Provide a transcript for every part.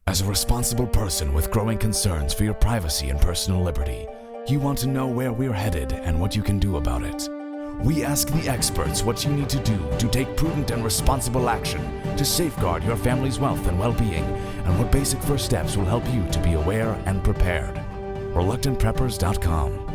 As a responsible person with growing concerns for your privacy and personal liberty, you want to know where we're headed and what you can do about it. We ask the experts what you need to do to take prudent and responsible action to safeguard your family's wealth and well-being, and what basic first steps will help you to be aware and prepared. ReluctantPreppers.com.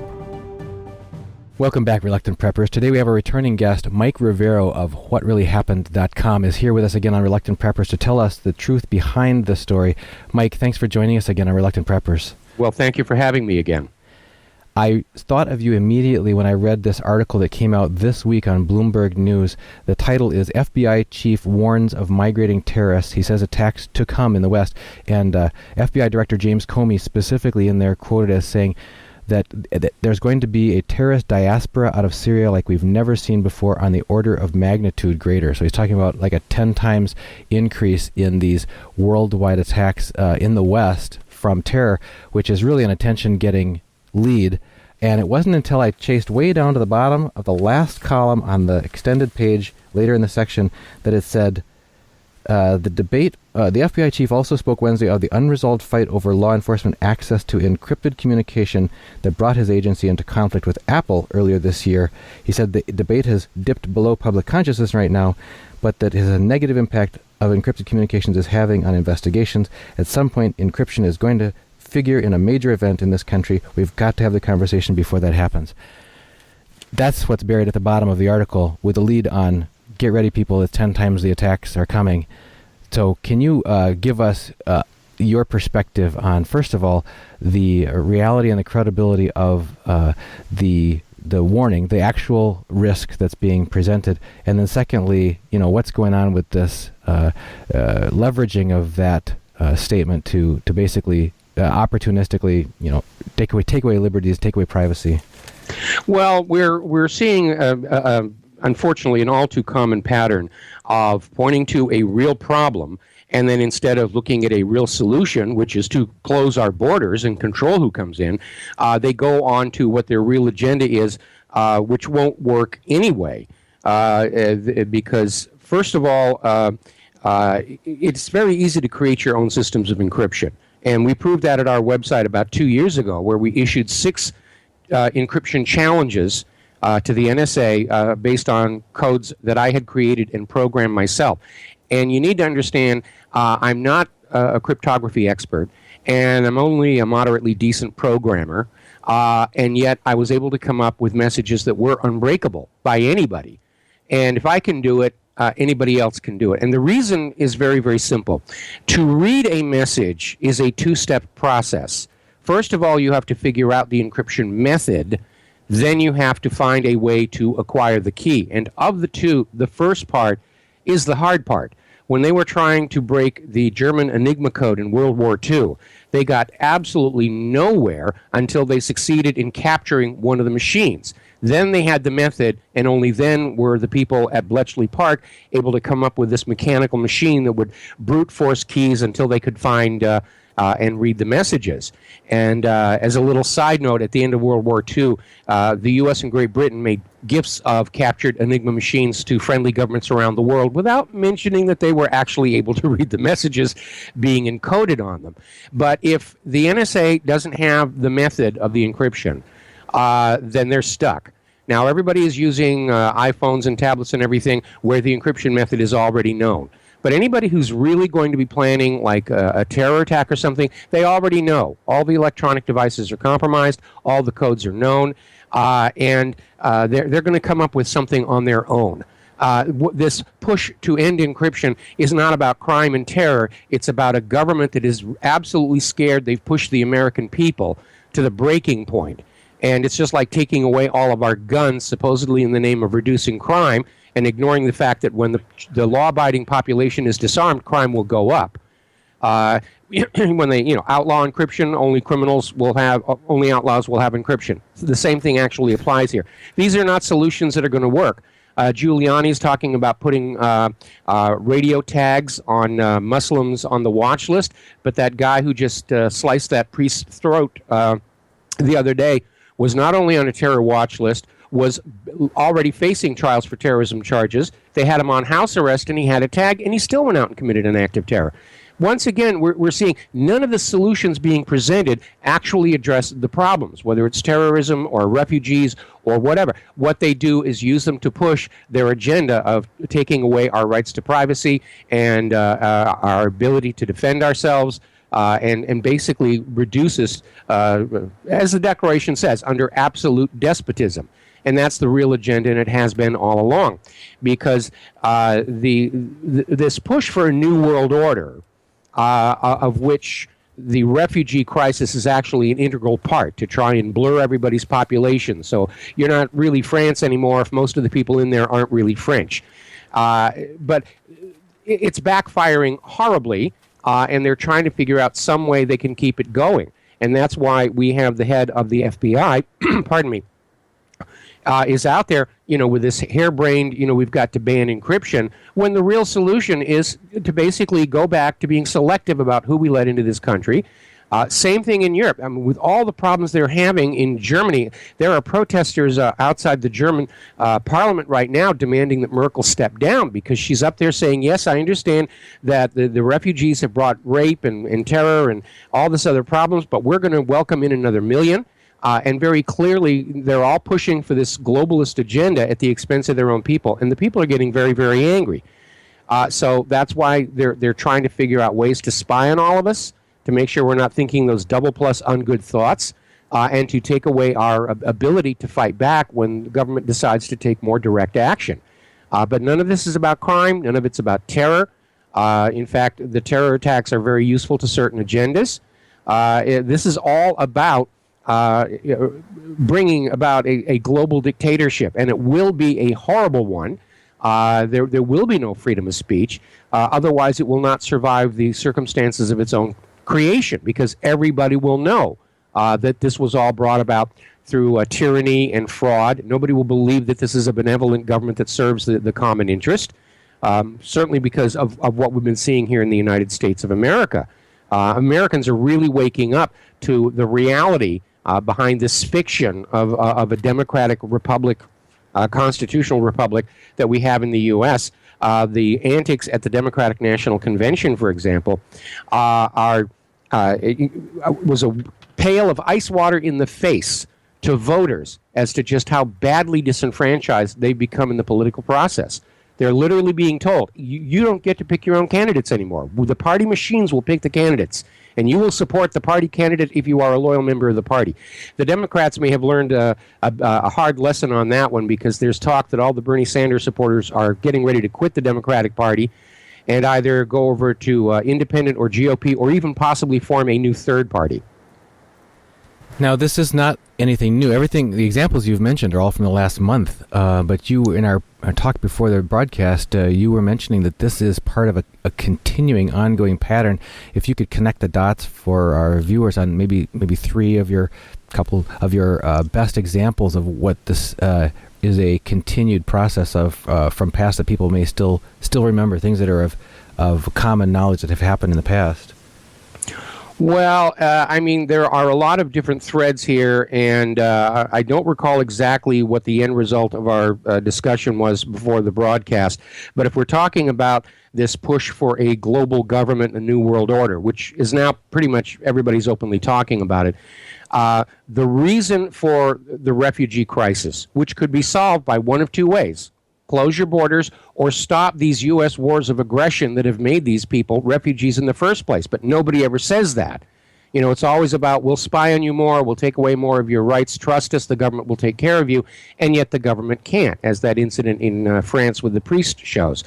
Welcome back, Reluctant Preppers. Today we have a returning guest. Mike Rivero of WhatReallyHappened.com is here with us again on Reluctant Preppers to tell us the truth behind the story. Mike, thanks for joining us again on Reluctant Preppers. Well, thank you for having me again. I thought of you immediately when I read this article that came out this week on Bloomberg News. The title is FBI Chief Warns of Migrating Terrorists. He says attacks to come in the West. And FBI Director James Comey specifically in there quoted as saying that there's going to be a terrorist diaspora out of Syria like we've never seen before, on the order of magnitude greater. So he's talking about like a 10 times increase in these worldwide attacks in the West from terror, which is really an attention-getting lead. And it wasn't until I chased way down to the bottom of the last column on the extended page later in the section that it said, the FBI chief also spoke Wednesday of the unresolved fight over law enforcement access to encrypted communication that brought his agency into conflict with Apple earlier this year. He said the debate has dipped below public consciousness right now, but that a negative impact of encrypted communications is having on investigations. At some point, encryption is going to figure in a major event in this country. We've got to have the conversation before that happens. That's what's buried at the bottom of the article, with a lead on, get ready people, it's 10 times the attacks are coming. So can you give us your perspective on, first of all, the reality and the credibility of the warning, the actual risk that's being presented, and then secondly, what's going on with this leveraging of that statement to basically opportunistically, take away liberties, take away privacy? Well, we're seeing, unfortunately, an all too common pattern of pointing to a real problem, and then instead of looking at a real solution, which is to close our borders and control who comes in, they go on to what their real agenda is, which won't work anyway. Because, first of all, it's very easy to create your own systems of encryption. And we proved that at our website about 2 years ago, where we issued 6 encryption challenges to the NSA based on codes that I had created and programmed myself. And you need to understand, I'm not a cryptography expert, and I'm only a moderately decent programmer, and yet I was able to come up with messages that were unbreakable by anybody. And if I can do it, anybody else can do it. And the reason is very, very simple. To read a message is a 2-step process. First of all, you have to figure out the encryption method. Then you have to find a way to acquire the key. And of the two, the first part is the hard part. When they were trying to break the German Enigma code in World War II, they got absolutely nowhere until they succeeded in capturing one of the machines. Then they had the method, and only then were the people at Bletchley Park able to come up with this mechanical machine that would brute force keys until they could find and read the messages. And as a little side note, at the end of World War II, the U.S. and Great Britain made gifts of captured Enigma machines to friendly governments around the world without mentioning that they were actually able to read the messages being encoded on them. But if the NSA doesn't have the method of the encryption, then they're stuck. Now, everybody is using iPhones and tablets and everything where the encryption method is already known. But anybody who's really going to be planning like a terror attack or something, they already know. All the electronic devices are compromised, all the codes are known, and they're going to come up with something on their own. This push to end encryption is not about crime and terror. It's about a government that is absolutely scared. They've pushed the American people to the breaking point. And it's just like taking away all of our guns, supposedly in the name of reducing crime, and ignoring the fact that when the law-abiding population is disarmed, crime will go up. When they outlaw encryption, only outlaws will have encryption. The same thing actually applies here. These are not solutions that are going to work. Giuliani's talking about putting radio tags on Muslims on the watch list, but that guy who just sliced that priest's throat the other day was not only on a terror watch list, was already facing trials for terrorism charges. They had him on house arrest, and he had a tag, and he still went out and committed an act of terror. once again, we're seeing none of the solutions being presented actually address the problems, whether it's terrorism or refugees or whatever. What they do is use them to push their agenda of taking away our rights to privacy and our ability to defend ourselves. And basically reduce us, as the Declaration says, under absolute despotism. And that's the real agenda, and it has been all along. Because this push for a new world order, of which the refugee crisis is actually an integral part to try and blur everybody's population. So you're not really France anymore if most of the people in there aren't really French. But it's backfiring horribly. And they're trying to figure out some way they can keep it going. And that's why we have the head of the FBI, pardon me, is out there, with this harebrained, we've got to ban encryption, when the real solution is to basically go back to being selective about who we let into this country. Same thing in Europe. I mean, with all the problems they're having in Germany, there are protesters outside the German parliament right now demanding that Merkel step down because she's up there saying, yes, I understand that the refugees have brought rape and terror and all this other problems, but we're going to welcome in another million. And very clearly, they're all pushing for this globalist agenda at the expense of their own people. And the people are getting very, very angry. So that's why they're trying to figure out ways to spy on all of us, to make sure we're not thinking those double plus ungood thoughts, and to take away our ability to fight back when the government decides to take more direct action. But none of this is about crime. None of it's about terror. In fact, the terror attacks are very useful to certain agendas. This is all about bringing about a global dictatorship, and it will be a horrible one. There will be no freedom of speech. Otherwise, it will not survive the circumstances of its own creation, because everybody will know that this was all brought about through tyranny and fraud. Nobody will believe that this is a benevolent government that serves the common interest, certainly because of what we've been seeing here in the United States of America. Americans are really waking up to the reality behind this fiction of a democratic republic, constitutional republic that we have in the U.S. The antics at the Democratic National Convention, for example, was a pail of ice water in the face to voters as to just how badly disenfranchised they've become in the political process. They're literally being told, you don't get to pick your own candidates anymore. The party machines will pick the candidates, and you will support the party candidate if you are a loyal member of the party. The Democrats may have learned a hard lesson on that one, because there's talk that all the Bernie Sanders supporters are getting ready to quit the Democratic Party and either go over to independent or GOP, or even possibly form a new third party. Now, this is not anything new. The examples you've mentioned are all from the last month. But you, in our talk before the broadcast, you were mentioning that this is part of a continuing, ongoing pattern. If you could connect the dots for our viewers on maybe three of your best examples of what this is a continued process of from past that people may still remember, things that are of common knowledge that have happened in the past. Well, there are a lot of different threads here, and I don't recall exactly what the end result of our discussion was before the broadcast. But if we're talking about this push for a global government, a new world order, which is now pretty much everybody's openly talking about it, the reason for the refugee crisis, which could be solved by one of two ways: close your borders, or stop these U.S. wars of aggression that have made these people refugees in the first place. But nobody ever says that. It's always about, we'll spy on you more, we'll take away more of your rights, trust us, the government will take care of you, and yet the government can't, as that incident in France with the priest shows.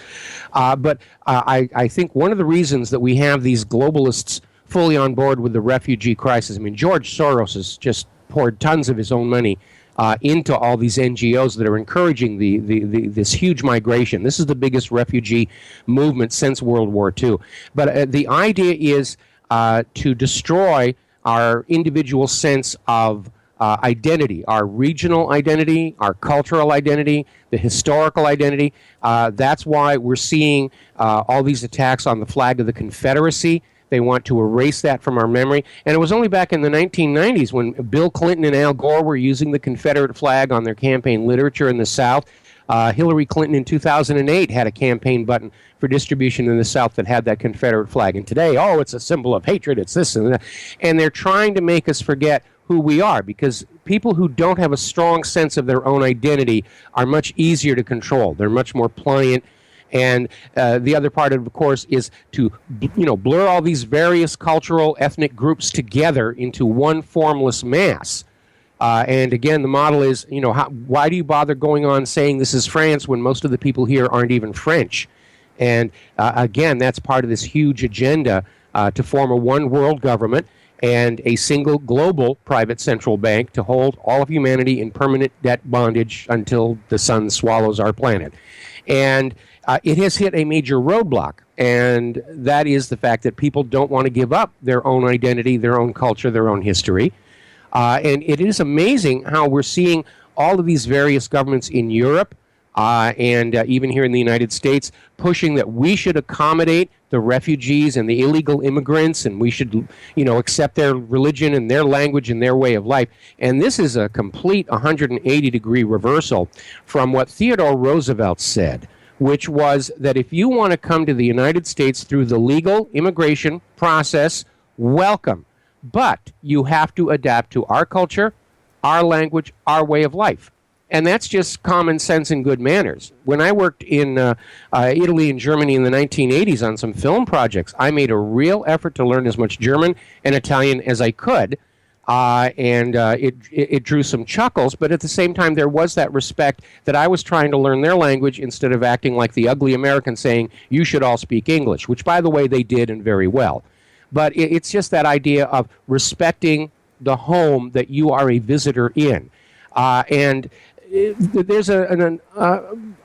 But I think one of the reasons that we have these globalists fully on board with the refugee crisis, George Soros has just poured tons of his own money into all these NGOs that are encouraging this huge migration. This is the biggest refugee movement since World War II. But the idea is to destroy our individual sense of identity, our regional identity, our cultural identity, the historical identity. That's why we're seeing all these attacks on the flag of the Confederacy. They want to erase that from our memory. And it was only back in the 1990s when Bill Clinton and Al Gore were using the Confederate flag on their campaign literature in the South Hillary Clinton in 2008 had a campaign button for distribution in the South that had that Confederate flag. And today, oh, it's a symbol of hatred, it's this and that. And they're trying to make us forget who we are, because people who don't have a strong sense of their own identity are much easier to control. They're much more pliant. And the other part, of course, is to blur all these various cultural, ethnic groups together into one formless mass. And again, the model is, why do you bother going on saying this is France when most of the people here aren't even French? And again, that's part of this huge agenda to form a one world government and a single global private central bank to hold all of humanity in permanent debt bondage until the sun swallows our planet. And it has hit a major roadblock, and that is the fact that people don't want to give up their own identity, their own culture, their own history. And it is amazing how we're seeing all of these various governments in Europe and even here in the United States pushing that we should accommodate the refugees and the illegal immigrants, and we should, accept their religion and their language and their way of life. And this is a complete 180-degree reversal from what Theodore Roosevelt said, which was that if you want to come to the United States through the legal immigration process, welcome. But you have to adapt to our culture, our language, our way of life. And that's just common sense and good manners. When I worked in Italy and Germany in the 1980s on some film projects, I made a real effort to learn as much German and Italian as I could. And it drew some chuckles, but at the same time, there was that respect that I was trying to learn their language instead of acting like the ugly American saying, you should all speak English, which, by the way, they did and very well. But it's just that idea of respecting the home that you are a visitor in. And there's an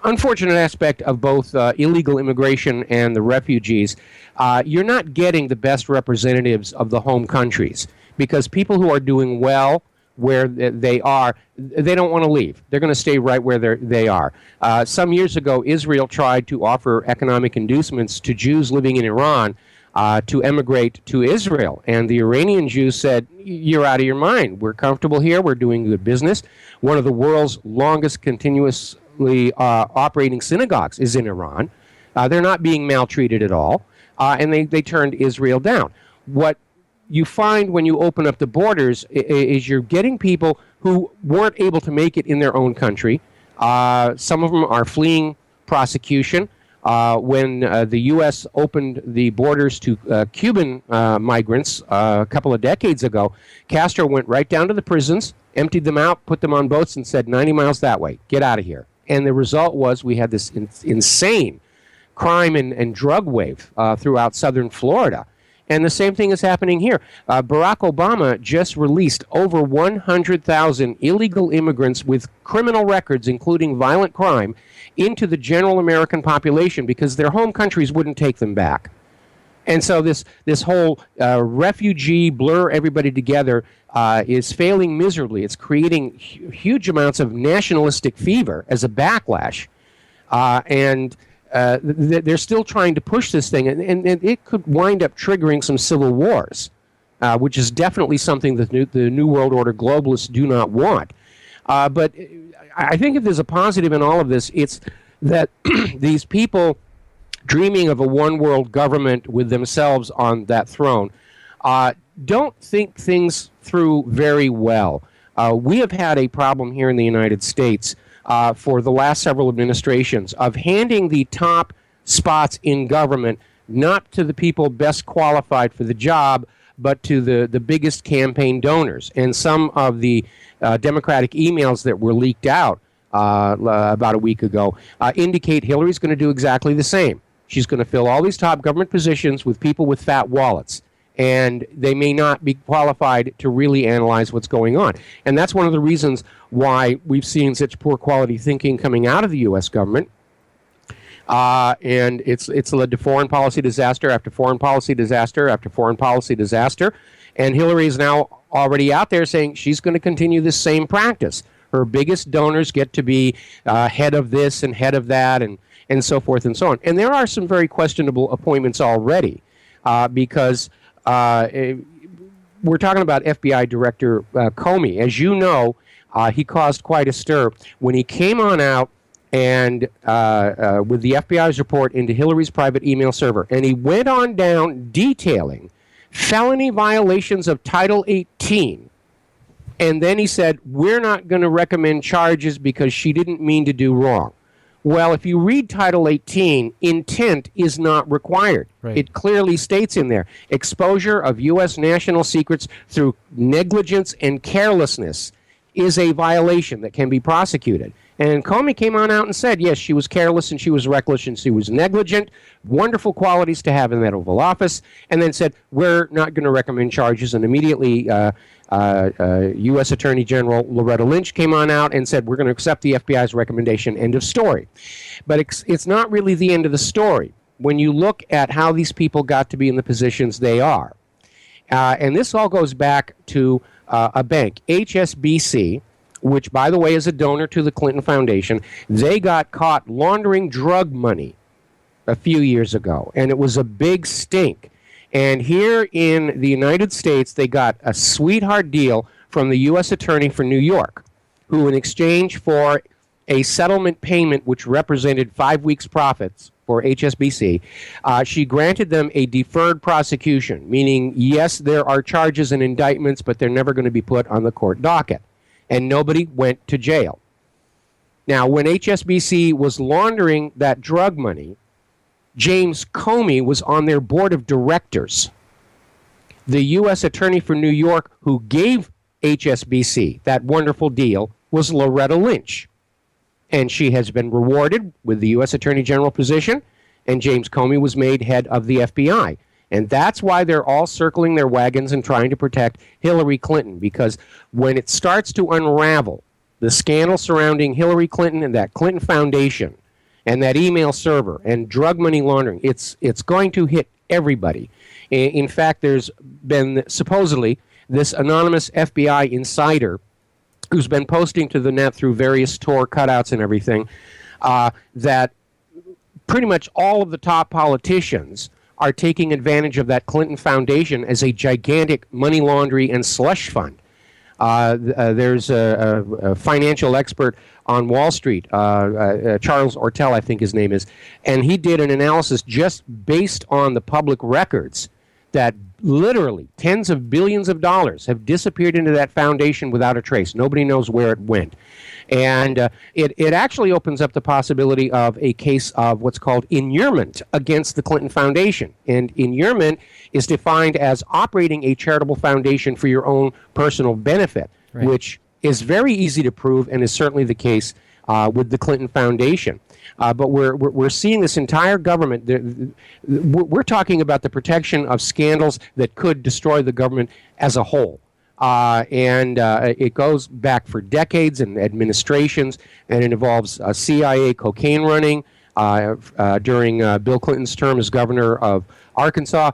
unfortunate aspect of both illegal immigration and the refugees. You're not getting the best representatives of the home countries, because people who are doing well where they are, they don't want to leave. They're going to stay right where they are. Some years ago, Israel tried to offer economic inducements to Jews living in Iran to emigrate to Israel. And the Iranian Jews said, you're out of your mind. We're comfortable here. We're doing good business. One of the world's longest continuously operating synagogues is in Iran. They're not being maltreated at all. And they turned Israel down. What you find when you open up the borders is you're getting people who weren't able to make it in their own country. Some of them are fleeing prosecution. When the U.S. opened the borders to Cuban migrants a couple of decades ago, Castro went right down to the prisons, emptied them out, put them on boats, and said, 90 miles that way, get out of here. And the result was we had this insane crime and drug wave throughout southern Florida. And the same thing is happening here. Barack Obama just released over 100,000 illegal immigrants with criminal records, including violent crime, into the general American population because their home countries wouldn't take them back. And so this whole refugee blur everybody together is failing miserably. It's creating huge amounts of nationalistic fever as a backlash. And they're still trying to push this thing, and it could wind up triggering some civil wars, which is definitely something that the New World Order globalists do not want. But I think if there's a positive in all of this, it's that these people dreaming of a one-world government with themselves on that throne don't think things through very well. We have had a problem here in the United States for the last several administrations of handing the top spots in government not to the people best qualified for the job, but to the biggest campaign donors. And some of the Democratic emails that were leaked out about a week ago indicate Hillary's going to do exactly the same. She's going to fill all these top government positions with people with fat wallets, and they may not be qualified to really analyze what's going on. And that's one of the reasons why we've seen such poor quality thinking coming out of the U.S. government. And it's led to foreign policy disaster after foreign policy disaster after foreign policy disaster. And Hillary is now already out there saying she's going to continue this same practice. Her biggest donors get to be head of this and head of that and so forth and so on. And there are some very questionable appointments already because we're talking about FBI Director Comey. As you know, he caused quite a stir when he came on out and with the FBI's report into Hillary's private email server. And he went on down detailing felony violations of Title 18. And then he said, we're not going to recommend charges because she didn't mean to do wrong. Well, if you read Title 18, intent is not required. Right. It clearly states in there, exposure of U.S. national secrets through negligence and carelessness is a violation that can be prosecuted. And Comey came on out and said, yes, she was careless and she was reckless and she was negligent, wonderful qualities to have in that Oval Office, and then said, we're not going to recommend charges. And immediately U.S. Attorney General Loretta Lynch came on out and said, we're going to accept the FBI's recommendation, end of story. But it's not really the end of the story when you look at how these people got to be in the positions they are. And this all goes back to a bank, HSBC, which, by the way, is a donor to the Clinton Foundation. They got caught laundering drug money a few years ago, and it was a big stink. And here in the United States, they got a sweetheart deal from the U.S. Attorney for New York, who, in exchange for a settlement payment which represented 5 weeks' profits for HSBC, she granted them a deferred prosecution, meaning, yes, there are charges and indictments, but they're never going to be put on the court docket. And nobody went to jail. Now, when HSBC was laundering that drug money, James Comey was on their board of directors. The U.S. Attorney for New York, who gave HSBC that wonderful deal, was Loretta Lynch. And she has been rewarded with the U.S. Attorney General position, and James Comey was made head of the FBI. And that's why they're all circling their wagons and trying to protect Hillary Clinton, because when it starts to unravel the scandal surrounding Hillary Clinton and that Clinton Foundation and that email server and drug money laundering, it's going to hit everybody. In fact, there's been supposedly this anonymous FBI insider who's been posting to the net through various Tor cutouts and everything that pretty much all of the top politicians are taking advantage of that Clinton Foundation as a gigantic money laundry and slush fund. There's a financial expert on Wall Street, Charles Ortel, I think his name is, and he did an analysis just based on the public records that literally tens of billions of dollars have disappeared into that foundation without a trace. Nobody knows where it went. And it actually opens up the possibility of a case of what's called inurement against the Clinton Foundation. And inurement is defined as operating a charitable foundation for your own personal benefit, right, which is very easy to prove and is certainly the case with the Clinton Foundation. But we're seeing this entire government. We're talking about the protection of scandals that could destroy the government as a whole. And it goes back for decades and administrations, and it involves CIA cocaine running during Bill Clinton's term as governor of Arkansas.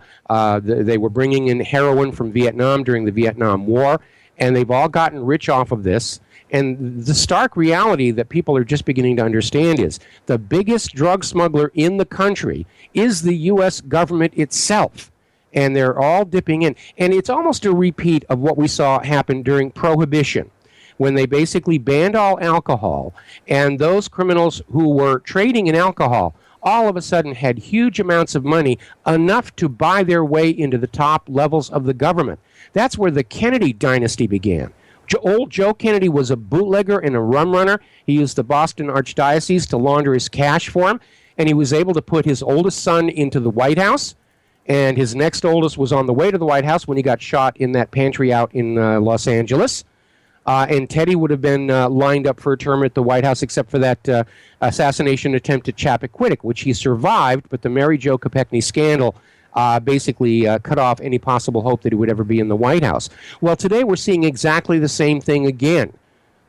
They were bringing in heroin from Vietnam during the Vietnam War, and they've all gotten rich off of this. And the stark reality that people are just beginning to understand is the biggest drug smuggler in the country is the U.S. government itself. And they're all dipping in. And it's almost a repeat of what we saw happen during Prohibition, when they basically banned all alcohol. And those criminals who were trading in alcohol all of a sudden had huge amounts of money, enough to buy their way into the top levels of the government. That's where the Kennedy dynasty began. Old Joe Kennedy was a bootlegger and a rum runner. He used the Boston Archdiocese to launder his cash for him, and he was able to put his oldest son into the White House, and his next oldest was on the way to the White House when he got shot in that pantry out in Los Angeles. And Teddy would have been lined up for a term at the White House, except for that assassination attempt at Chappaquiddick, which he survived, but the Mary Jo Kopechne scandal basically cut off any possible hope that he would ever be in the White House. Well, today we're seeing exactly the same thing again,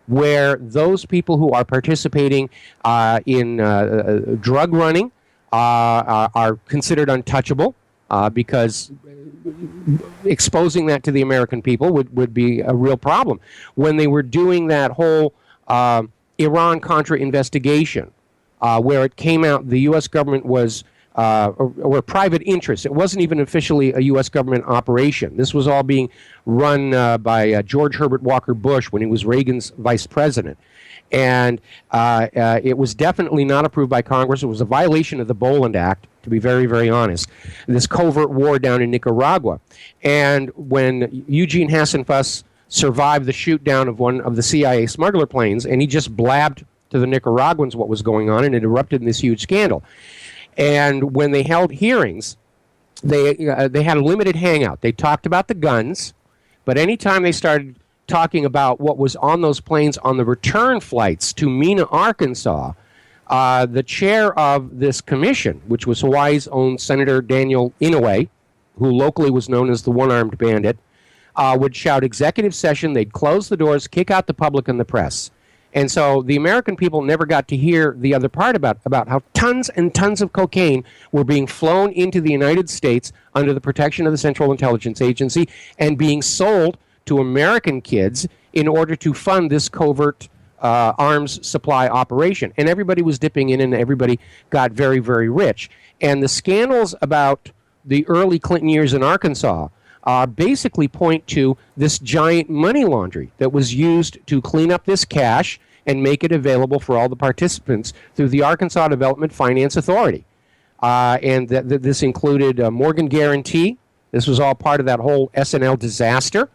where those people who are participating in drug running are considered untouchable because exposing that to the American people would be a real problem. When they were doing that whole Iran-Contra investigation, where it came out the U.S. government was or private interests. It wasn't even officially a U.S. government operation. This was all being run by George Herbert Walker Bush when he was Reagan's vice president. And it was definitely not approved by Congress. It was a violation of the Boland Act, to be very, very honest. This covert war down in Nicaragua. And when Eugene Hassenfuss survived the shoot down of one of the CIA smuggler planes, and he just blabbed to the Nicaraguans what was going on, and it erupted in this huge scandal. And when they held hearings, they had a limited hangout. They talked about the guns, but anytime they started talking about what was on those planes on the return flights to Mena, Arkansas, the chair of this commission, which was Hawaii's own Senator Daniel Inouye, who locally was known as the one-armed bandit, would shout executive session. They'd close the doors, kick out the public and the press. And so the American people never got to hear the other part about how tons and tons of cocaine were being flown into the United States under the protection of the Central Intelligence Agency and being sold to American kids in order to fund this covert arms supply operation. And everybody was dipping in, and everybody got very, very rich. And the scandals about the early Clinton years in Arkansas basically point to this giant money laundry that was used to clean up this cash and make it available for all the participants through the Arkansas Development Finance Authority. And this included Morgan Guarantee. This was all part of that whole S&L disaster,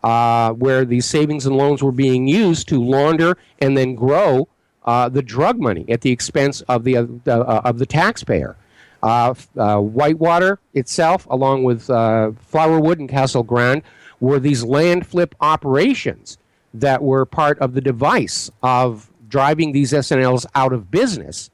where these savings and loans were being used to launder and then grow the drug money at the expense of the taxpayer. Whitewater itself, along with Flowerwood and Castle Grande, were these land flip operations that were part of the device of driving these S&Ls out of business.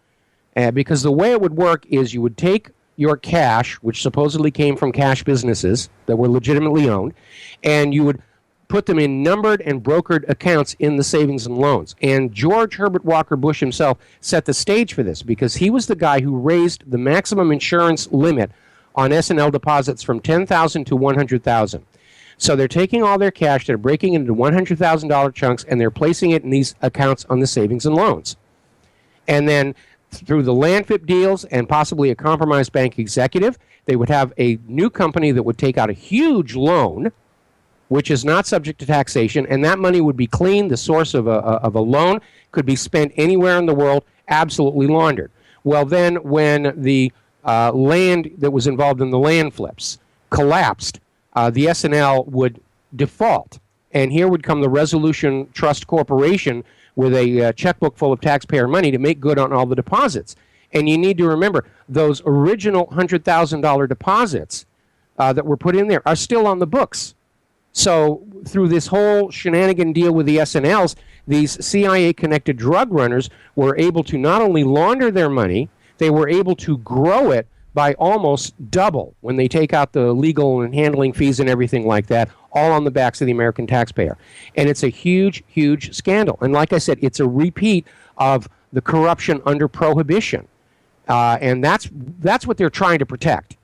Because the way it would work is you would take your cash, which supposedly came from cash businesses that were legitimately owned, and you would put them in numbered and brokered accounts in the savings and loans. And George Herbert Walker Bush himself set the stage for this because he was the guy who raised the maximum insurance limit on S&L deposits from $10,000 to $100,000. So they're taking all their cash, they're breaking it into $100,000 chunks, and they're placing it in these accounts on the savings and loans. And then through the land flip deals and possibly a compromised bank executive, they would have a new company that would take out a huge loan, which is not subject to taxation, and that money would be clean. The source of a loan could be spent anywhere in the world, absolutely laundered. Well, then when the land that was involved in the land flips collapsed, the S&L would default. And here would come the Resolution Trust Corporation with a checkbook full of taxpayer money to make good on all the deposits. And you need to remember, those original $100,000 deposits that were put in there are still on the books. So through this whole shenanigan deal with the S&Ls, these CIA-connected drug runners were able to not only launder their money, they were able to grow it by almost double when they take out the legal and handling fees and everything like that, all on the backs of the American taxpayer. And it's a huge, huge scandal. And like I said, it's a repeat of the corruption under Prohibition. And that's what they're trying to protect.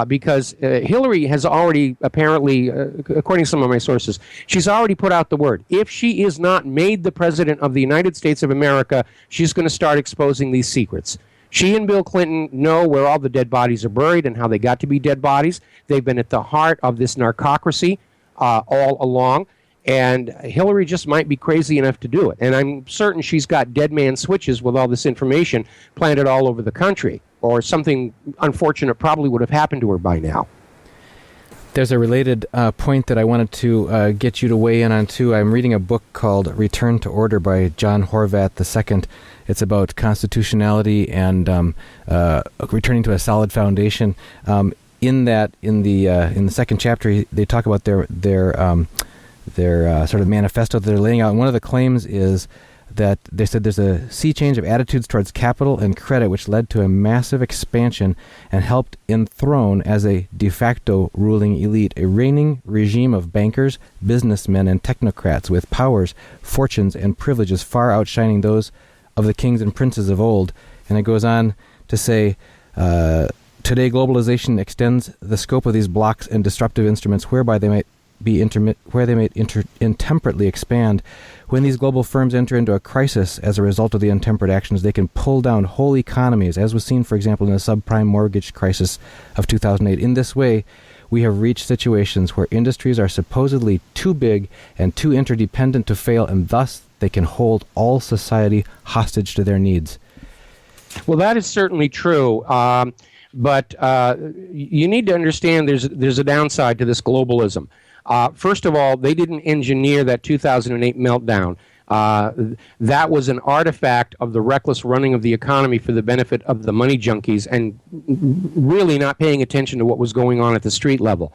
Because Hillary has already, apparently, according to some of my sources, she's already put out the word. If she is not made the president of the United States of America, she's going to start exposing these secrets. She and Bill Clinton know where all the dead bodies are buried and how they got to be dead bodies. They've been at the heart of this narcocracy all along. And Hillary just might be crazy enough to do it. And I'm certain she's got dead man switches with all this information planted all over the country, or something unfortunate probably would have happened to her by now. There's a related point that I wanted to get you to weigh in on, too. I'm reading a book called Return to Order by John Horvat II. It's about constitutionality and returning to a solid foundation. In the second chapter, they talk about their sort of manifesto that they're laying out. And one of the claims is that they said there's a sea change of attitudes towards capital and credit which led to a massive expansion and helped enthrone as a de facto ruling elite a reigning regime of bankers, businessmen, and technocrats with powers, fortunes, and privileges far outshining those of the kings and princes of old. And it goes on to say, today globalization extends the scope of these blocks and disruptive instruments whereby they might intemperately expand. When these global firms enter into a crisis as a result of the intemperate actions, they can pull down whole economies, as was seen, for example, in the subprime mortgage crisis of 2008. In this way, we have reached situations where industries are supposedly too big and too interdependent to fail, and thus they can hold all society hostage to their needs. Well, that is certainly true. But you need to understand there's a downside to this globalism. First of all, they didn't engineer that 2008 meltdown. That was an artifact of the reckless running of the economy for the benefit of the money junkies and really not paying attention to what was going on at the street level.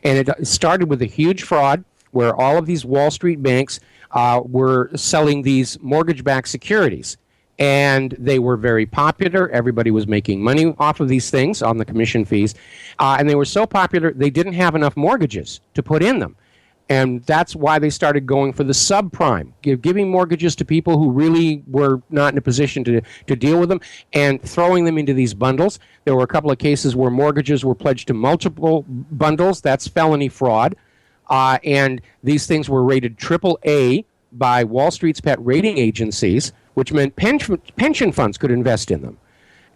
And it started with a huge fraud where all of these Wall Street banks were selling these mortgage-backed securities. And they were very popular. Everybody was making money off of these things on the commission fees. And they were so popular, they didn't have enough mortgages to put in them. And that's why they started going for the subprime, giving mortgages to people who really were not in a position to deal with them and throwing them into these bundles. There were a couple of cases where mortgages were pledged to multiple bundles. That's felony fraud. And these things were rated AAA by Wall Street's pet rating agencies, which meant pension funds could invest in them.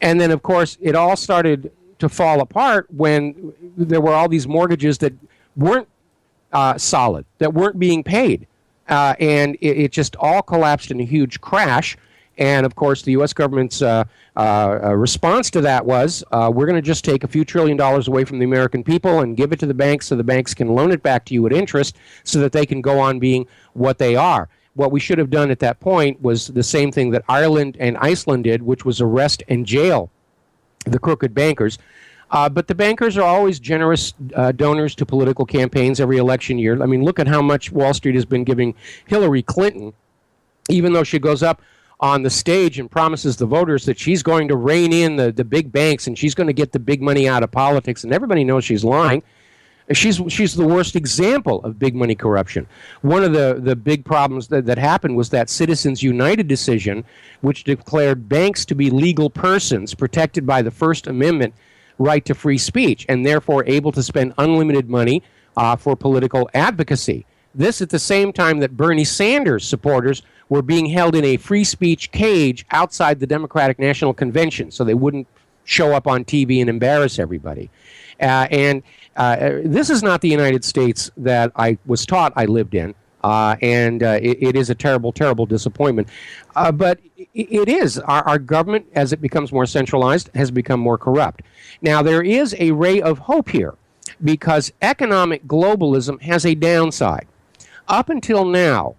And then, of course, it all started to fall apart when there were all these mortgages that weren't solid, that weren't being paid. And it just all collapsed in a huge crash. And, of course, the U.S. government's response to that was, we're going to just take a few $1 trillion away from the American people and give it to the banks so the banks can loan it back to you at interest so that they can go on being what they are. What we should have done at that point was the same thing that Ireland and Iceland did, which was arrest and jail the crooked bankers. But the bankers are always generous donors to political campaigns every election year. I mean, look at how much Wall Street has been giving Hillary Clinton, even though she goes up on the stage and promises the voters that she's going to rein in the big banks and she's going to get the big money out of politics, and everybody knows she's lying. She's the worst example of big money corruption. One of the big problems that happened was that Citizens United decision, which declared banks to be legal persons protected by the First Amendment right to free speech and therefore able to spend unlimited money for political advocacy. This at the same time that Bernie Sanders supporters were being held in a free speech cage outside the Democratic National Convention so they wouldn't show up on TV and embarrass everybody. This is not the United States that I was taught I lived in, and it is a terrible, terrible disappointment. But it is. Our government, as it becomes more centralized, has become more corrupt. Now, there is a ray of hope here because economic globalism has a downside. Up until now,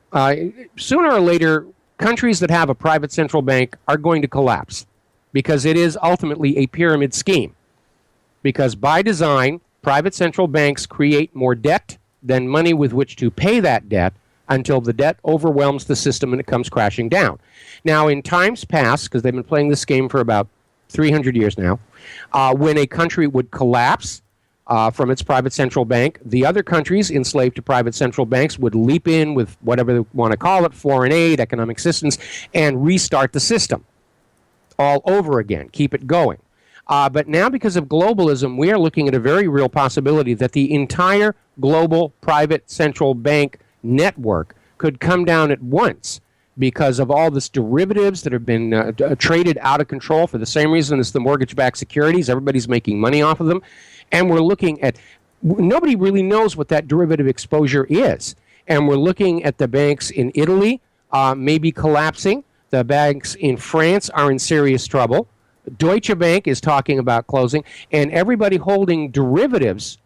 sooner or later, countries that have a private central bank are going to collapse because it is ultimately a pyramid scheme. Because by design, private central banks create more debt than money with which to pay that debt until the debt overwhelms the system and it comes crashing down. Now, in times past, because they've been playing this game for about 300 years now, when a country would collapse from its private central bank, the other countries enslaved to private central banks would leap in with whatever they want to call it, foreign aid, economic assistance, and restart the system all over again, keep it going. But now, because of globalism, we are looking at a very real possibility that the entire global private central bank network could come down at once because of all this derivatives that have been traded out of control for the same reason as the mortgage-backed securities. Everybody's making money off of them. And we're looking at, nobody really knows what that derivative exposure is. And we're looking at the banks in Italy maybe collapsing. The banks in France are in serious trouble. Deutsche Bank is talking about closing, and everybody holding derivatives,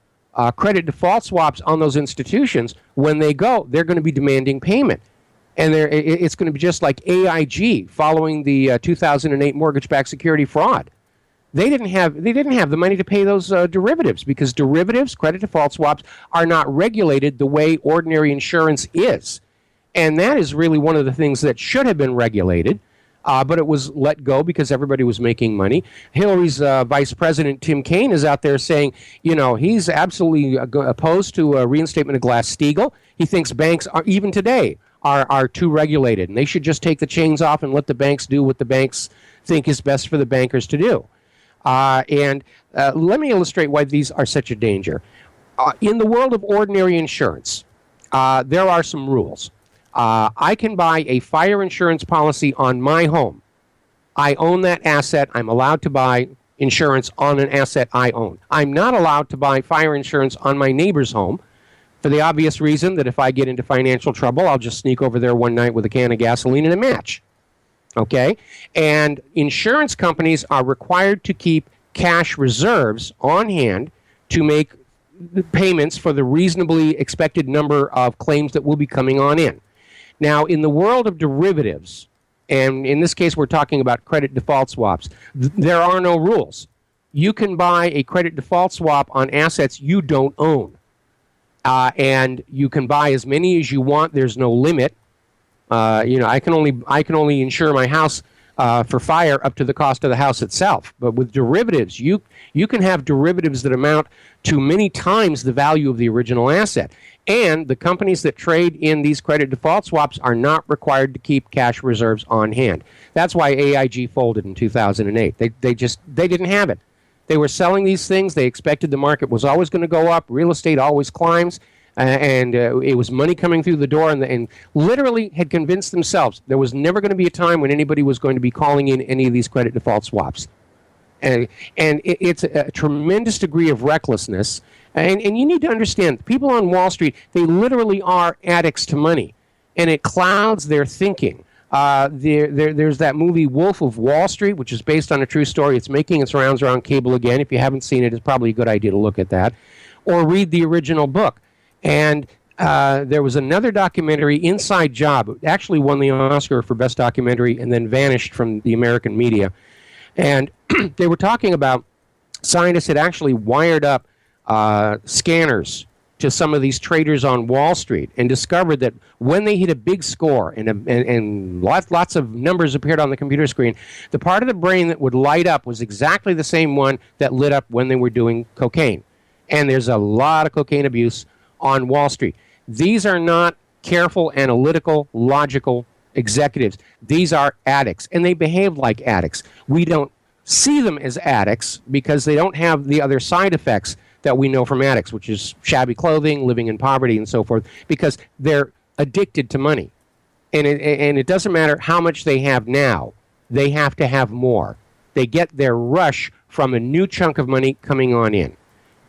credit default swaps on those institutions, when they go, they're going to be demanding payment. And it's going to be just like AIG following the 2008 mortgage-backed security fraud. They didn't have the money to pay those derivatives because derivatives, credit default swaps, are not regulated the way ordinary insurance is. And that is really one of the things that should have been regulated. But it was let go because everybody was making money. Hillary's Vice President, Tim Kaine, is out there saying, you know, he's absolutely opposed to a reinstatement of Glass-Steagall. He thinks banks, even today, are too regulated, and they should just take the chains off and let the banks do what the banks think is best for the bankers to do. Let me illustrate why these are such a danger. In the world of ordinary insurance, there are some rules. I can buy a fire insurance policy on my home. I own that asset. I'm allowed to buy insurance on an asset I own. I'm not allowed to buy fire insurance on my neighbor's home for the obvious reason that if I get into financial trouble, I'll just sneak over there one night with a can of gasoline and a match. Okay? And insurance companies are required to keep cash reserves on hand to make payments for the reasonably expected number of claims that will be coming on in. Now, in the world of derivatives, and in this case we're talking about credit default swaps, there are no rules. You can buy a credit default swap on assets you don't own. And you can buy as many as you want. There's no limit. I can only insure my house for fire up to the cost of the house itself. But with derivatives, you can have derivatives that amount to many times the value of the original asset. And the companies that trade in these credit default swaps are not required to keep cash reserves on hand. That's why AIG folded in 2008. They didn't have it. They were selling these things. They expected the market was always going to go up. Real estate always climbs. And it was money coming through the door, and literally had convinced themselves there was never going to be a time when anybody was going to be calling in any of these credit default swaps. And it's a tremendous degree of recklessness. And you need to understand, people on Wall Street, they literally are addicts to money, and it clouds their thinking. There's that movie Wolf of Wall Street, which is based on a true story. It's making its rounds around cable again. If you haven't seen it, it's probably a good idea to look at that. Or read the original book. And there was another documentary, Inside Job. It actually won the Oscar for Best Documentary and then vanished from the American media. And they were talking about scientists had actually wired up scanners to some of these traders on Wall Street and discovered that when they hit a big score and lots of numbers appeared on the computer screen, the part of the brain that would light up was exactly the same one that lit up when they were doing cocaine. And there's a lot of cocaine abuse on Wall Street. These are not careful, analytical, logical executives. These are addicts, and they behave like addicts. We don't see them as addicts because they don't have the other side effects that we know from addicts, which is shabby clothing, living in poverty, and so forth, because they're addicted to money. And it doesn't matter how much they have now. They have to have more. They get their rush from a new chunk of money coming on in.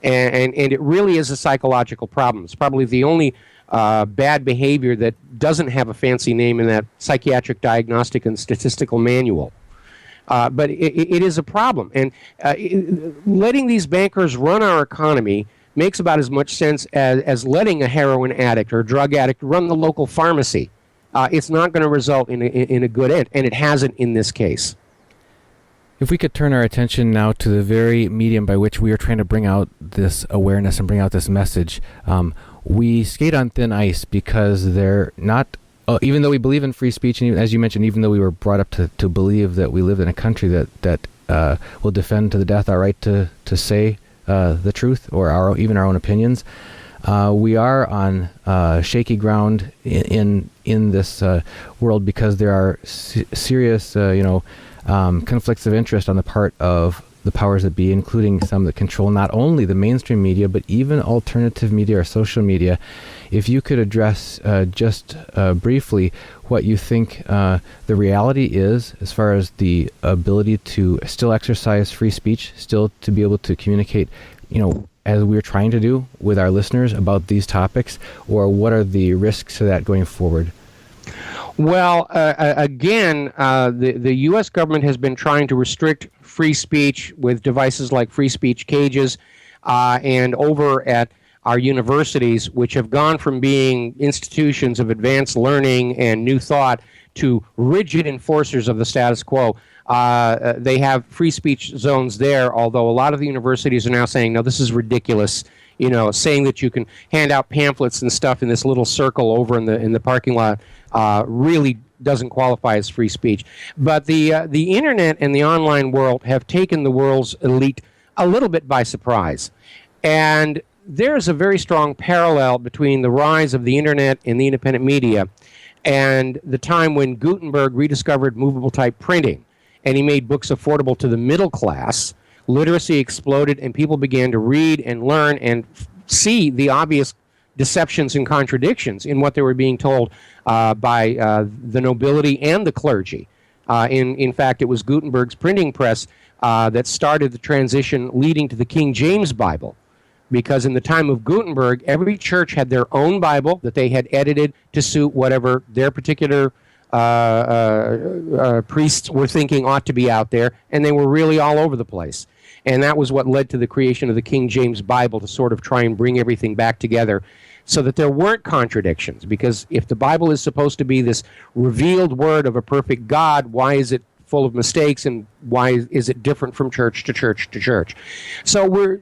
And it really is a psychological problem. It's probably the only bad behavior that doesn't have a fancy name in that psychiatric diagnostic and statistical manual. But it is a problem. And letting these bankers run our economy makes about as much sense as letting a heroin addict or a drug addict run the local pharmacy. It's not going to result in a good end, and it hasn't in this case. If we could turn our attention now to the very medium by which we are trying to bring out this awareness and bring out this message, we skate on thin ice because they're not, even though we believe in free speech, and even, as you mentioned, even though we were brought up to believe that we live in a country that will defend to the death our right to say the truth or even our own opinions, we are on shaky ground in this world because there are serious, conflicts of interest on the part of the powers that be, including some that control not only the mainstream media, but even alternative media or social media. If you could address just briefly what you think the reality is as far as the ability to still exercise free speech, still to be able to communicate, as we're trying to do with our listeners about these topics, or what are the risks to that going forward? Well, again, the U.S. government has been trying to restrict free speech with devices like free speech cages, and over at our universities, which have gone from being institutions of advanced learning and new thought to rigid enforcers of the status quo. They have free speech zones there, although a lot of the universities are now saying, no, this is ridiculous. Saying that you can hand out pamphlets and stuff in this little circle over in the parking lot really doesn't qualify as free speech. But the internet and the online world have taken the world's elite a little bit by surprise. And there's a very strong parallel between the rise of the internet and the independent media and the time when Gutenberg rediscovered movable type printing, and he made books affordable to the middle class. Literacy exploded, and people began to read and learn and see the obvious deceptions and contradictions in what they were being told by the nobility and the clergy. In fact, it was Gutenberg's printing press that started the transition leading to the King James Bible. Because in the time of Gutenberg, every church had their own Bible that they had edited to suit whatever their particular priests were thinking ought to be out there, and they were really all over the place. And that was what led to the creation of the King James Bible, to sort of try and bring everything back together so that there weren't contradictions. Because if the Bible is supposed to be this revealed word of a perfect God, why is it full of mistakes, and why is it different from church to church to church? So we're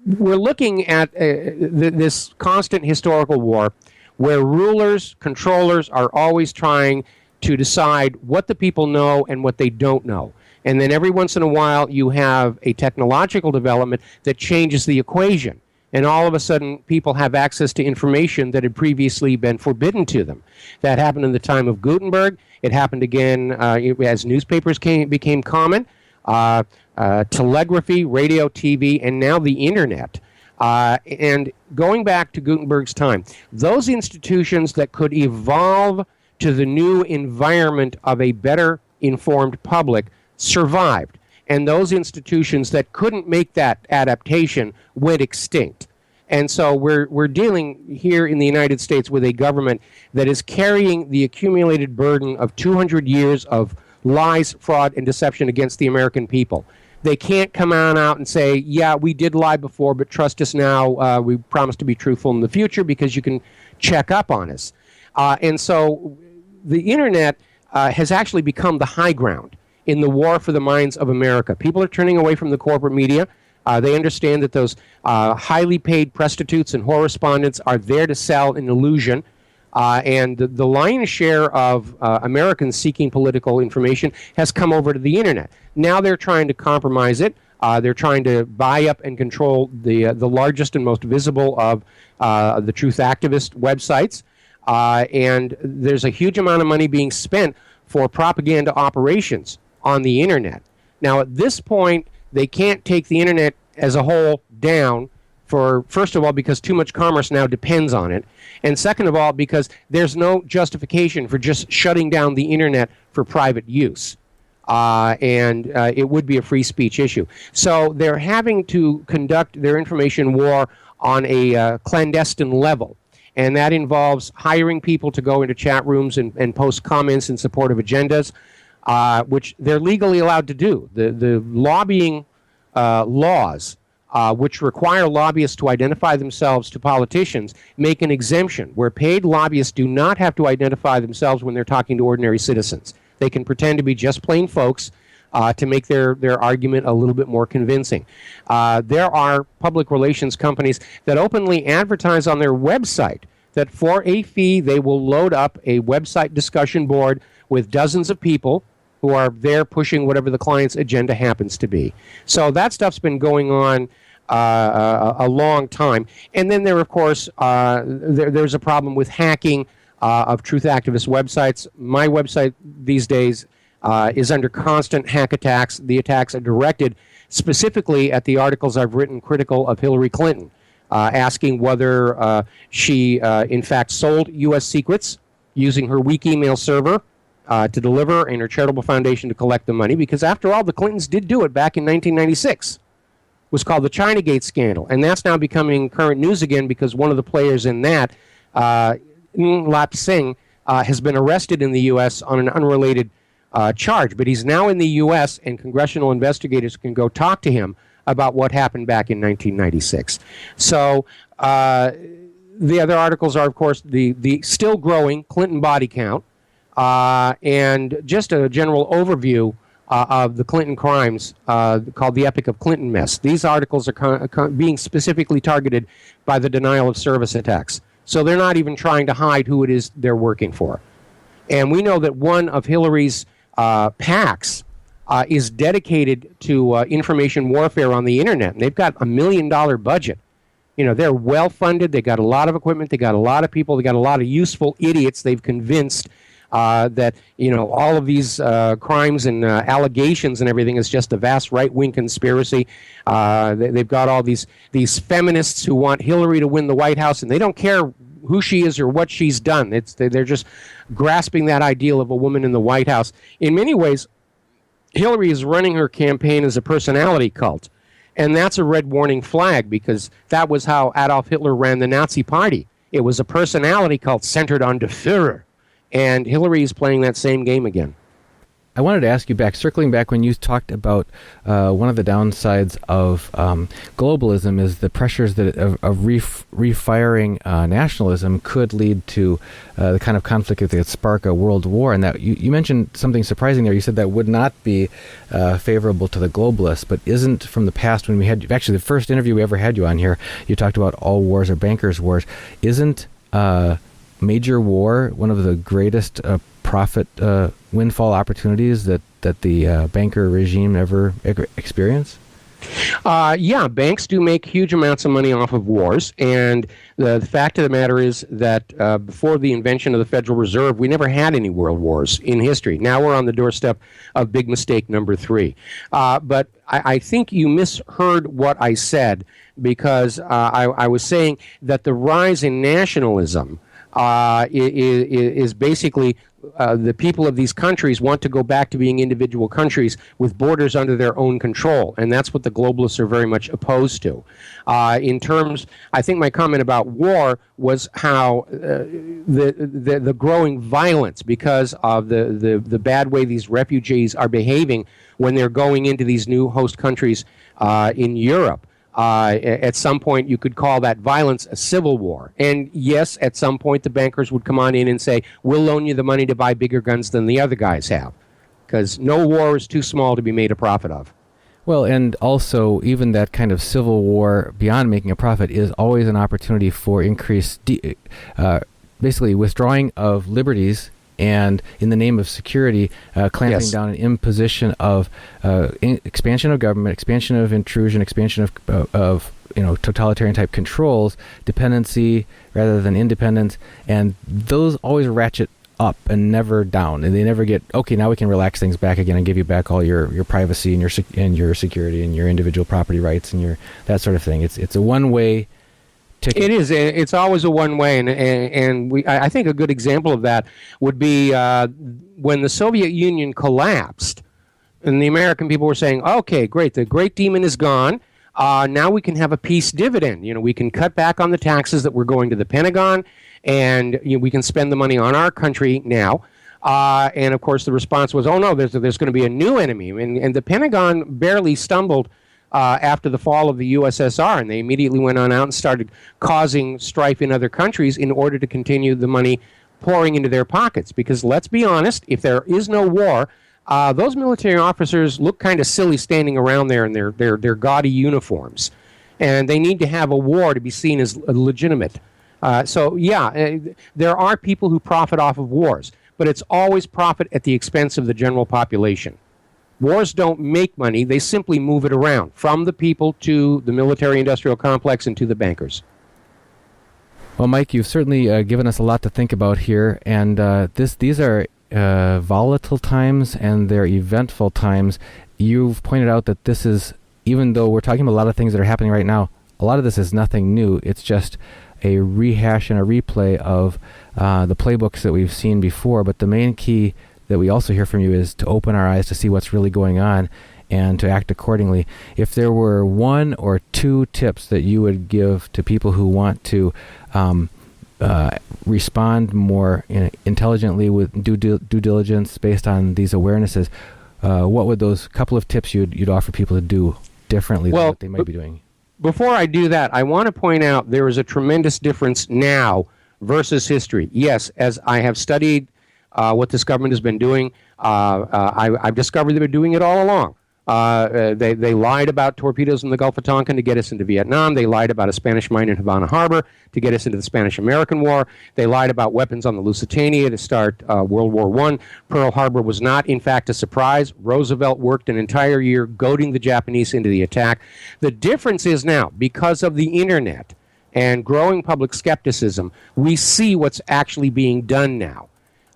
looking at this constant historical war where rulers, controllers are always trying to decide what the people know and what they don't know. And then every once in a while you have a technological development that changes the equation. And all of a sudden people have access to information that had previously been forbidden to them. That happened in the time of Gutenberg. It happened again as newspapers became common. Telegraphy, radio, TV, and now the internet. And going back to Gutenberg's time, those institutions that could evolve to the new environment of a better informed public survived. And those institutions that couldn't make that adaptation went extinct. And so we're dealing here in the United States with a government that is carrying the accumulated burden of 200 years of lies, fraud, and deception against the American people. They can't come on out and say, yeah, we did lie before, but trust us now. We promise to be truthful in the future because you can check up on us. And so the internet has actually become the high ground in the war for the minds of America. People are turning away from the corporate media. They understand that those highly paid prostitutes and correspondents are there to sell an illusion. And the lion's share of Americans seeking political information has come over to the internet. Now they're trying to compromise it. They're trying to buy up and control the largest and most visible of the truth activist websites. And there's a huge amount of money being spent for propaganda operations on the internet. Now, at this point, they can't take the internet as a whole down for, first of all, because too much commerce now depends on it, and second of all, because there's no justification for just shutting down the internet for private use. And it would be a free speech issue. So they're having to conduct their information war on a clandestine level. And that involves hiring people to go into chat rooms and post comments in support of agendas, which they're legally allowed to do. The lobbying laws, which require lobbyists to identify themselves to politicians, make an exemption where paid lobbyists do not have to identify themselves when they're talking to ordinary citizens. They can pretend to be just plain folks to make their argument a little bit more convincing. There are public relations companies that openly advertise on their website that for a fee they will load up a website discussion board with dozens of people who are there pushing whatever the client's agenda happens to be. So that stuff's been going on a long time. And then there, of course, there's a problem with hacking of truth activist websites. My website these days is under constant hack attacks. The attacks are directed specifically at the articles I've written critical of Hillary Clinton, asking whether she, in fact, sold U.S. secrets using her weak email server to deliver, and her charitable foundation to collect the money. Because after all, the Clintons did do it back in 1996. It was called the Chinagate scandal. And that's now becoming current news again because one of the players in that, Lap Singh, has been arrested in the U.S. on an unrelated charge. But he's now in the U.S., and congressional investigators can go talk to him about what happened back in 1996. So the other articles are, of course, the still growing Clinton body count, and just a general overview of the Clinton crimes called the Epic of Clinton Mess. These articles are being specifically targeted by the denial of service attacks. So they're not even trying to hide who it is they're working for. And we know that one of Hillary's PACs is dedicated to information warfare on the internet. And they've got $1 million budget. You know, they're well funded. They got a lot of equipment. They got a lot of people. They got a lot of useful idiots they've convinced that all of these crimes and allegations and everything is just a vast right-wing conspiracy. They've got all these feminists who want Hillary to win the White House, and they don't care who she is or what she's done. They're just grasping that ideal of a woman in the White House. In many ways, Hillary is running her campaign as a personality cult. And that's a red warning flag, because that was how Adolf Hitler ran the Nazi Party. It was a personality cult centered on the Führer. And Hillary is playing that same game again. I wanted to ask you back, circling back, when you talked about one of the downsides of globalism is the pressures that of refiring nationalism could lead to the kind of conflict that could spark a world war. And that you mentioned something surprising there. You said that would not be favorable to the globalists, but isn't from the past when we had, actually the first interview we ever had you on here, you talked about all wars are bankers' wars. Isn't major war one of the greatest profit windfall opportunities that the banker regime ever experienced? Yeah, banks do make huge amounts of money off of wars, and the fact of the matter is that before the invention of the Federal Reserve, we never had any world wars in history. Now we're on the doorstep of big mistake number 3. But I think you misheard what I said, because I was saying that the rise in nationalism is basically the people of these countries want to go back to being individual countries with borders under their own control, and that's what the globalists are very much opposed to. In terms, I think my comment about war was how the growing violence because of the bad way these refugees are behaving when they're going into these new host countries in Europe. At some point, you could call that violence a civil war. And yes, at some point, the bankers would come on in and say, we'll loan you the money to buy bigger guns than the other guys have, because no war is too small to be made a profit of. Well, and also, even that kind of civil war, beyond making a profit, is always an opportunity for increased, basically withdrawing of liberties, and in the name of security, clamping down an imposition of expansion of government, expansion of intrusion, expansion of totalitarian type controls, dependency rather than independence, and those always ratchet up and never down, and they never get, okay, now we can relax things back again and give you back all your privacy and your security and your individual property rights and your that sort of thing. It's a one-way ticket. It is. It's always a one-way, and I think a good example of that would be when the Soviet Union collapsed, and the American people were saying, okay, great, the great demon is gone. Now we can have a peace dividend. We can cut back on the taxes that were going to the Pentagon, and we can spend the money on our country now. And of course, the response was, oh no, there's going to be a new enemy. And the Pentagon barely stumbled after the fall of the USSR, and they immediately went on out and started causing strife in other countries in order to continue the money pouring into their pockets. Because let's be honest, if there is no war, those military officers look kind of silly standing around there in their gaudy uniforms, and they need to have a war to be seen as legitimate. So yeah, there are people who profit off of wars, but it's always profit at the expense of the general population. Wars don't make money, they simply move it around from the people to the military-industrial complex and to the bankers. Well, Mike, you've certainly given us a lot to think about here, and these are volatile times and they're eventful times. You've pointed out that this is, even though we're talking about a lot of things that are happening right now, a lot of this is nothing new. It's just a rehash and a replay of the playbooks that we've seen before, but the main key that we also hear from you is to open our eyes to see what's really going on and to act accordingly. If there were 1 or 2 tips that you would give to people who want to respond more intelligently with due diligence based on these awarenesses, what would those couple of tips you'd offer people to do differently than what they might be doing? Before I do that, I want to point out there is a tremendous difference now versus history. Yes, as I have studied what this government has been doing, I've discovered they've been doing it all along. They lied about torpedoes in the Gulf of Tonkin to get us into Vietnam. They lied about a Spanish mine in Havana Harbor to get us into the Spanish-American War. They lied about weapons on the Lusitania to start World War I. Pearl Harbor was not, in fact, a surprise. Roosevelt worked an entire year goading the Japanese into the attack. The difference is now, because of the Internet and growing public skepticism, we see what's actually being done now.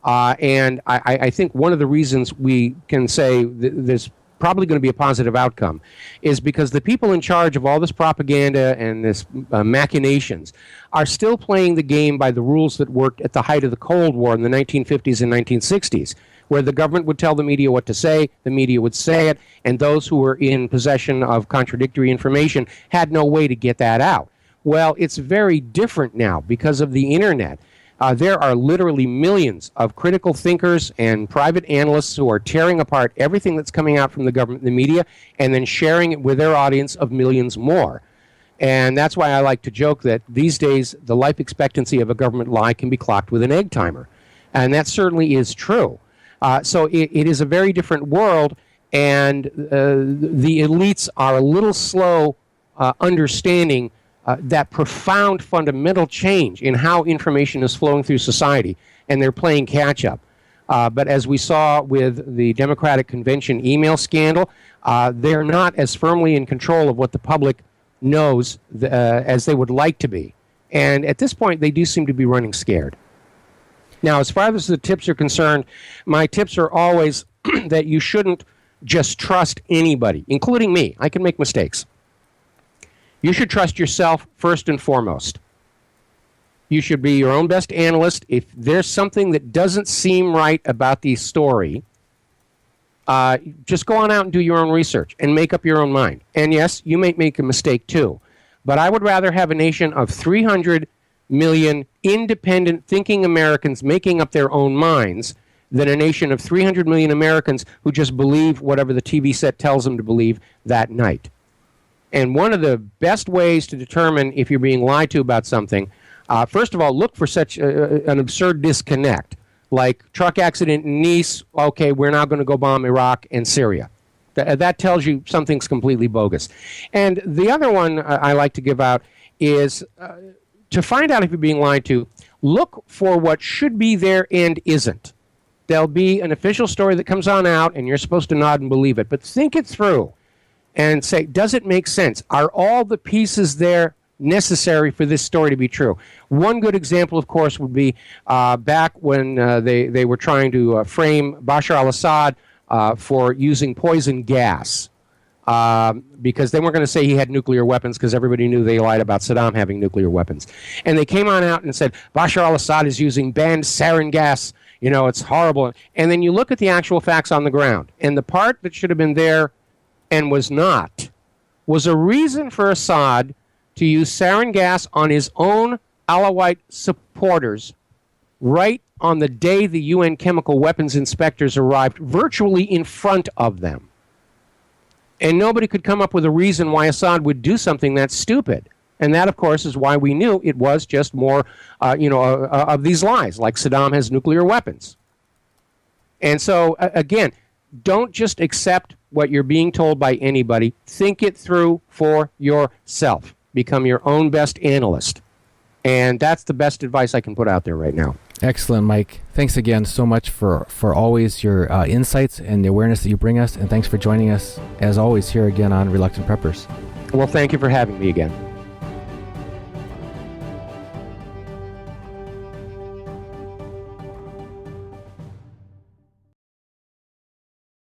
And I think one of the reasons we can say there's probably going to be a positive outcome is because the people in charge of all this propaganda and this machinations are still playing the game by the rules that worked at the height of the Cold War in the 1950s and 1960s, where the government would tell the media what to say, the media would say it, and those who were in possession of contradictory information had no way to get that out. Well, it's very different now because of the internet. There are literally millions of critical thinkers and private analysts who are tearing apart everything that's coming out from the government and the media and then sharing it with their audience of millions more. And that's why I like to joke that these days the life expectancy of a government lie can be clocked with an egg timer. And that certainly is true. So it is a very different world, and the elites are a little slow understanding that profound fundamental change in how information is flowing through society, and they're playing catch-up. But as we saw with the Democratic Convention email scandal, they're not as firmly in control of what the public knows as they would like to be. And at this point, they do seem to be running scared. Now, as far as the tips are concerned, my tips are always that you shouldn't just trust anybody, including me. I can make mistakes. You should trust yourself first and foremost. You should be your own best analyst. If there's something that doesn't seem right about the story, just go on out and do your own research and make up your own mind. And yes, you may make a mistake too. But I would rather have a nation of 300 million independent thinking Americans making up their own minds than a nation of 300 million Americans who just believe whatever the TV set tells them to believe that night. And one of the best ways to determine if you're being lied to about something, first of all, look for such an absurd disconnect, like truck accident in Nice, okay, we're now going to go bomb Iraq and Syria. That tells you something's completely bogus. And the other one I like to give out is to find out if you're being lied to, look for what should be there and isn't. There'll be an official story that comes on out, and you're supposed to nod and believe it, but think it through. And say, does it make sense? Are all the pieces there necessary for this story to be true? One good example, of course, would be back when they were trying to frame Bashar al-Assad for using poison gas because they weren't going to say he had nuclear weapons because everybody knew they lied about Saddam having nuclear weapons. And they came on out and said, Bashar al-Assad is using banned sarin gas. You know, it's horrible. And then you look at the actual facts on the ground, and the part that should have been there and was not, was a reason for Assad to use sarin gas on his own Alawite supporters right on the day the UN chemical weapons inspectors arrived, virtually in front of them. And nobody could come up with a reason why Assad would do something that stupid. And that, of course, is why we knew it was just more, of these lies, like Saddam has nuclear weapons. And so, again, don't just accept what you're being told by anybody. Think it through for yourself. Become your own best analyst. And that's the best advice I can put out there right now. Excellent, Mike. Thanks again so much for always your insights and the awareness that you bring us. And thanks for joining us, as always, here again on Reluctant Preppers. Well, thank you for having me again.